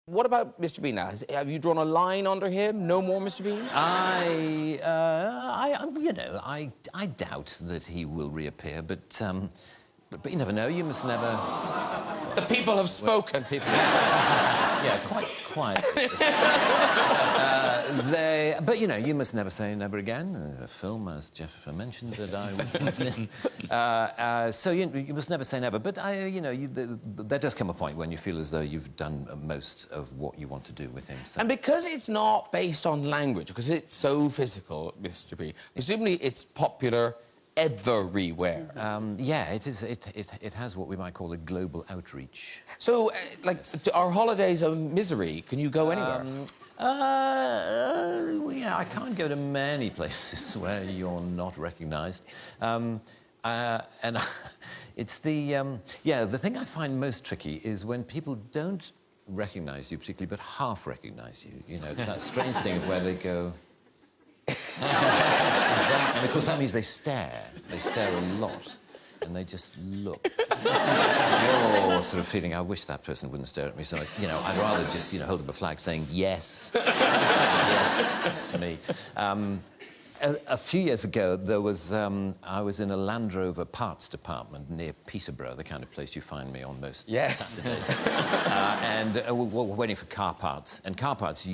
What about Mr. Bean now? Have you drawn a line under him? No more Mr. Bean? I doubt that he will reappear, but you never know. You must never. The people have spoken. Yeah, quite. But you know, you must never say never again. A film, as Jeff mentioned, that I was in. So you must never say never. But there does come a point when you feel as though you've done most of what you want to do with him. So. And because it's not based on language, because it's so physical, Mr. Bean, presumably it's popular everywhere. Yeah, it is. It has what we might call a global outreach. So, are holidays a misery? Can you go anywhere? Yeah, I can't go to many places where you're not recognised. It's the thing I find most tricky is when people don't recognise you particularly, but half recognise you. You know, it's that strange thing where they go. And of course that means they stare. They stare a lot, and they just look. You're sort of feeling, I wish that person wouldn't stare at me. So, I'd rather just, hold up a flag saying yes, yes, it's me. A few years ago, there was I was in a Land Rover parts department near Peterborough, the kind of place you find me on most Saturdays. And we're waiting for car parts. And car parts,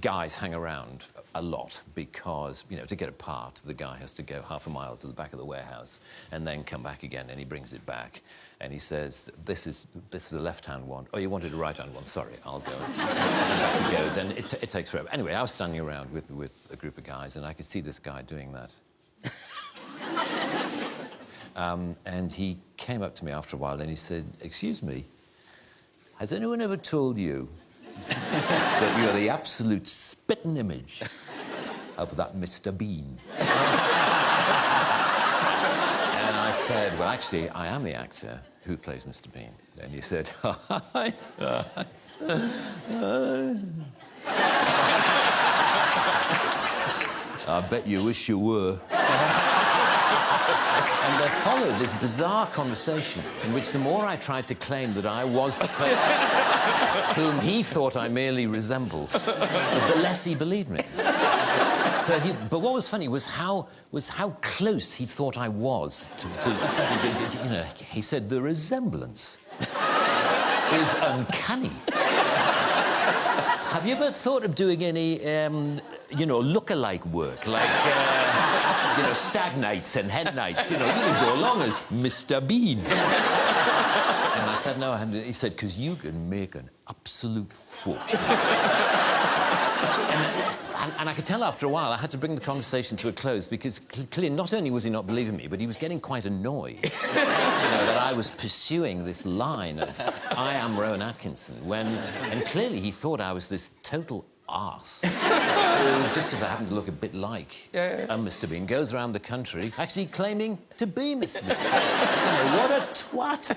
guys hang around a lot because, to get a part, the guy has to go half a mile to the back of the warehouse and then come back again, and he brings it back. And he says, this is a left-hand one. Oh, you wanted a right-hand one? Sorry, I'll go. And back he goes, and it takes forever. Anyway, I was standing around with a group of guys, and I could see this guy doing that. And he came up to me after a while, and he said, "Excuse me, has anyone ever told you that you're the absolute spitting image of that Mr. Bean?" And I said, "Well, actually, I am the actor who plays Mr. Bean." And he said, "I bet you wish you were." And there followed this bizarre conversation in which the more I tried to claim that I was the person whom he thought I merely resembled, the less he believed me. But what was funny was how close he thought I was to he said, "The resemblance is uncanny." Have you ever thought of doing any, look-alike work, like, stag nights and hen nights? You can go along as Mr. Bean. And I said, "No." And he said, "Because you can make an absolute fortune." And I could tell after a while I had to bring the conversation to a close because clearly not only was he not believing me, but he was getting quite annoyed that I was pursuing this line of "I am Rowan Atkinson" and clearly he thought I was this total arse who, just because I happen to look a bit like Mr. Bean, goes around the country actually claiming to be Mr. Bean. What a twat.